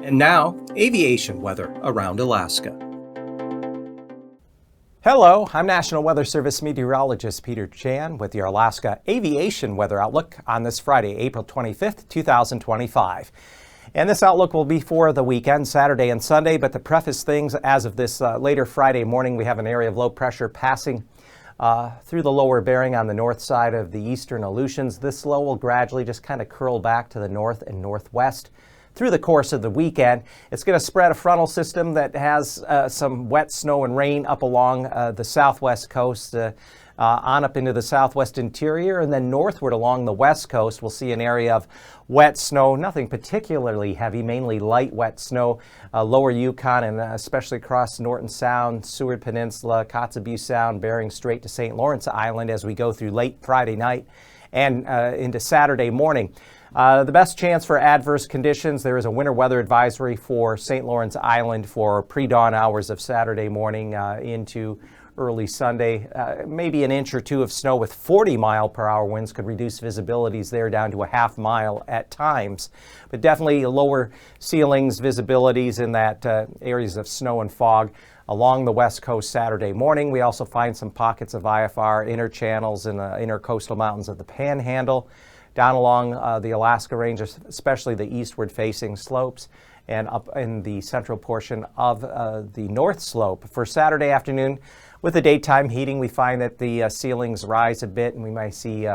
And now, aviation weather around Alaska. Hello, I'm National Weather Service meteorologist Peter Chan with your Alaska Aviation Weather Outlook on this Friday, April 25th, 2025. And this outlook will be for the weekend, Saturday and Sunday, but to preface things, as of this later Friday morning, we have an area of low pressure passing through the lower bearing on the north side of the eastern Aleutians. This low will gradually just kind of curl back to the north and northwest through the course of the weekend. It's going to spread a frontal system that has some wet snow and rain up along the southwest coast, on up into the southwest interior, and then northward along the west coast. We'll see an area of wet snow, nothing particularly heavy, mainly light wet snow, lower Yukon and especially across Norton Sound, Seward Peninsula, Kotzebue Sound, Bering Strait to St. Lawrence Island as we go through late Friday night and into Saturday morning. The best chance for adverse conditions, there is a winter weather advisory for St. Lawrence Island for pre-dawn hours of Saturday morning into early Sunday. Maybe an inch or two of snow with 40-mile-per-hour winds could reduce visibilities there down to a half mile at times. But definitely lower ceilings, visibilities in that areas of snow and fog along the west coast Saturday morning. We also find some pockets of IFR inner channels in the intercoastal mountains of the Panhandle, down along the Alaska Range, especially the eastward-facing slopes, and up in the central portion of the North Slope. For Saturday afternoon, with the daytime heating, we find that the ceilings rise a bit, and we might see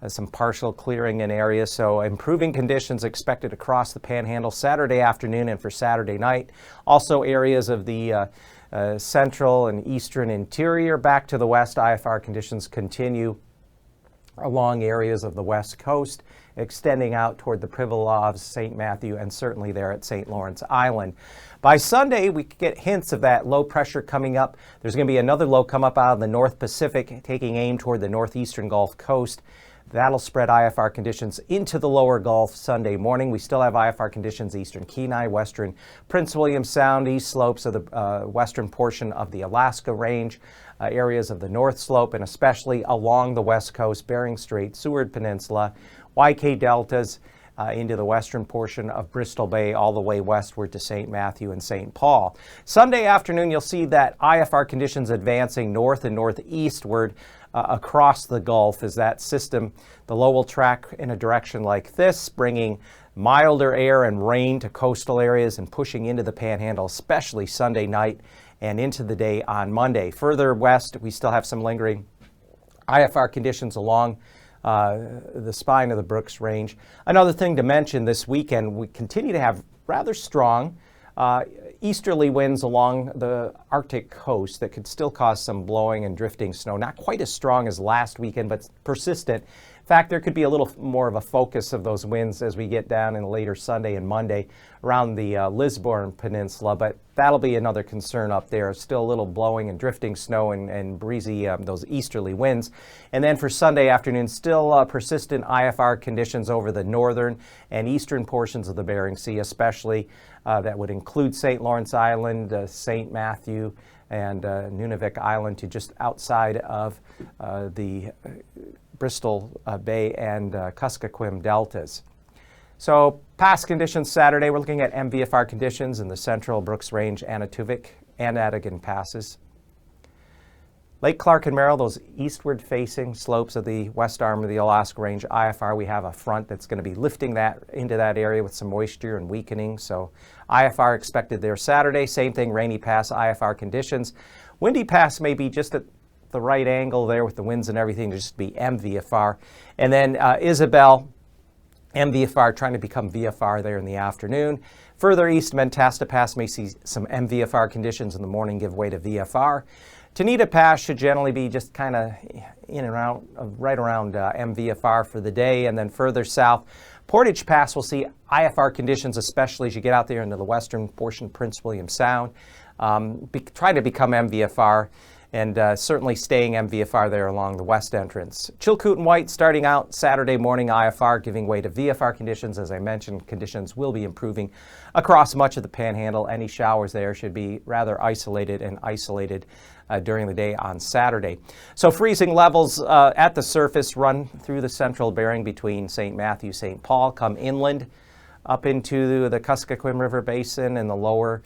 some partial clearing in areas. So improving conditions expected across the Panhandle Saturday afternoon and for Saturday night. Also areas of the central and eastern interior. Back to the west, IFR conditions continue along areas of the west coast, extending out toward the Pribilofs, St. Matthew, and certainly there at St. Lawrence Island. By Sunday, we get hints of that low pressure coming up. There's going to be another low come up out of the North Pacific, taking aim toward the northeastern Gulf Coast. That'll spread IFR conditions into the lower Gulf Sunday morning. We still have IFR conditions eastern Kenai, western Prince William Sound, east slopes of the western portion of the Alaska Range, areas of the North Slope, and especially along the west coast, Bering Strait, Seward Peninsula, YK deltas into the western portion of Bristol Bay, all the way westward to St. Matthew and St. Paul. Sunday afternoon, you'll see that IFR conditions advancing north and northeastward across the Gulf as that system, the low will track in a direction like this, bringing milder air and rain to coastal areas and pushing into the Panhandle, especially Sunday night and into the day on Monday. Further west, we still have some lingering IFR conditions along the spine of the Brooks Range. Another thing to mention this weekend, we continue to have rather strong easterly winds along the Arctic coast that could still cause some blowing and drifting snow. Not quite as strong as last weekend, but persistent. In fact, there could be a little more of a focus of those winds as we get down in later Sunday and Monday around the Lisburne Peninsula, but that'll be another concern up there. Still a little blowing and drifting snow and breezy, those easterly winds. And then for Sunday afternoon, still persistent IFR conditions over the northern and eastern portions of the Bering Sea, especially that would include St. Lawrence Island, St. Matthew, and Nunavik Island to just outside of the Bristol Bay and Kuskokwim deltas. So past conditions Saturday, we're looking at MVFR conditions in the central Brooks Range, Anatuvik, and Atigun passes. Lake Clark and Merrill, those eastward-facing slopes of the west arm of the Alaska Range, IFR, we have a front that's going to be lifting that into that area with some moisture and weakening. So IFR expected there Saturday. Same thing, Rainy Pass, IFR conditions. Windy Pass may be just at the right angle there with the winds and everything to just be MVFR. And then Isabel, MVFR trying to become VFR there in the afternoon. Further east, Mentasta Pass may see some MVFR conditions in the morning give way to VFR. Tanita Pass should generally be just kind of in and around, right around MVFR for the day. And then further south, Portage Pass will see IFR conditions, especially as you get out there into the western portion of Prince William Sound. Try to become MVFR. And certainly staying MVFR there along the west entrance. Chilkoot and White starting out Saturday morning IFR, giving way to VFR conditions. As I mentioned, conditions will be improving across much of the Panhandle. Any showers there should be rather isolated during the day on Saturday. So freezing levels at the surface run through the central Bering between St. Matthew, St. Paul, come inland up into the Kuskokwim River Basin and the lower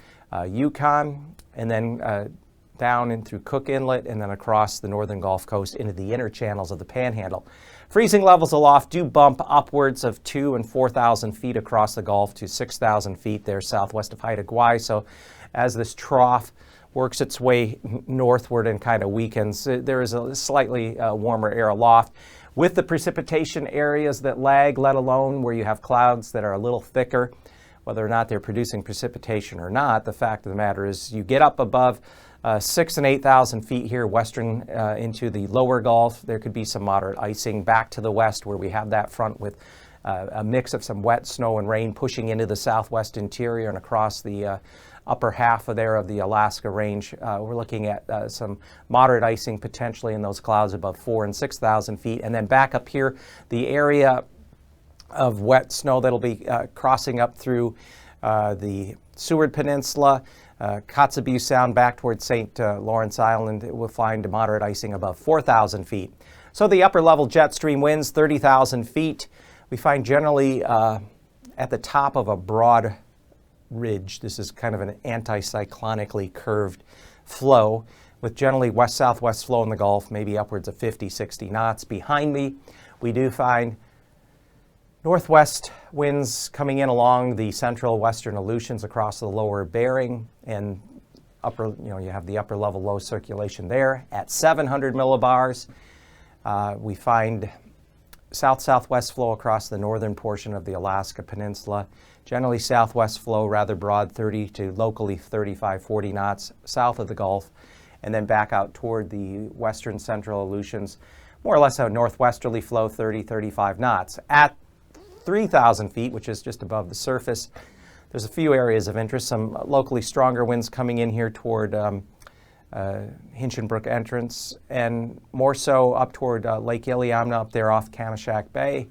Yukon, and then down in through Cook Inlet and then across the northern Gulf Coast into the inner channels of the Panhandle. Freezing levels aloft do bump upwards of 2,000 and 4,000 feet across the Gulf to 6,000 feet there southwest of Haida Gwaii. So as this trough works its way northward and kind of weakens, there is a slightly warmer air aloft. With the precipitation areas that lag, let alone where you have clouds that are a little thicker, whether or not they're producing precipitation or not, the fact of the matter is you get up above 6,000 and 8,000 feet here western into the lower Gulf. There could be some moderate icing back to the west where we have that front with a mix of some wet snow and rain pushing into the southwest interior and across the upper half of the Alaska range. We're looking at some moderate icing potentially in those clouds above 4,000 and 6,000 feet. And then back up here, the area of wet snow that'll be crossing up through the Seward Peninsula, Kotzebue Sound back towards St. Lawrence Island. We'll find moderate icing above 4,000 feet. So the upper level jet stream winds 30,000 feet. We find generally at the top of a broad ridge. This is kind of an anticyclonically curved flow with generally west-southwest flow in the Gulf, maybe upwards of 50, 60 knots. Behind me, we do find northwest winds coming in along the central western Aleutians across the lower Bering, and you have the upper level low circulation there at 700 millibars. We find south-southwest flow across the northern portion of the Alaska Peninsula. Generally southwest flow, rather broad, 30 to locally 35, 40 knots south of the Gulf, and then back out toward the western central Aleutians, more or less a northwesterly flow, 30, 35 knots. At 3,000 feet, which is just above the surface, there's a few areas of interest. Some locally stronger winds coming in here toward Hinchinbrook entrance, and more so up toward Lake Iliamna up there off Kanishak Bay.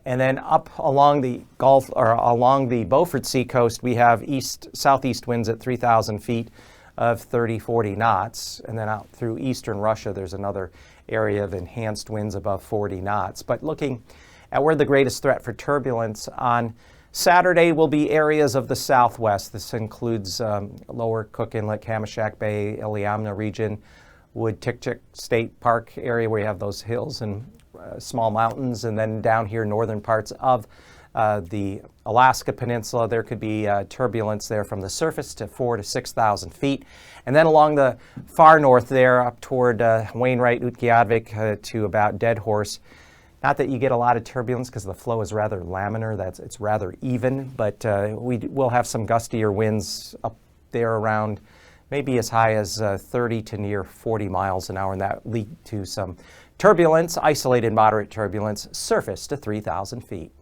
And then up along the Gulf, or along the Beaufort Sea coast, we have southeast winds at 3,000 feet of 30, 40 knots. And then out through eastern Russia, there's another area of enhanced winds above 40 knots. But looking at where the greatest threat for turbulence on Saturday will be areas of the southwest. This includes lower Cook Inlet, Kamishak Bay, Iliamna region, Wood-Tikchik State Park area where you have those hills and small mountains, and then down here northern parts of the Alaska Peninsula, there could be turbulence there from the surface to 4,000 to 6,000 feet. And then along the far north there up toward Wainwright, Utqiagvik to about Dead Horse. Not that you get a lot of turbulence because the flow is rather laminar, it's rather even, but we will have some gustier winds up there around maybe as high as 30 to near 40 miles an hour, and that lead to some turbulence, isolated moderate turbulence, surface to 3,000 feet.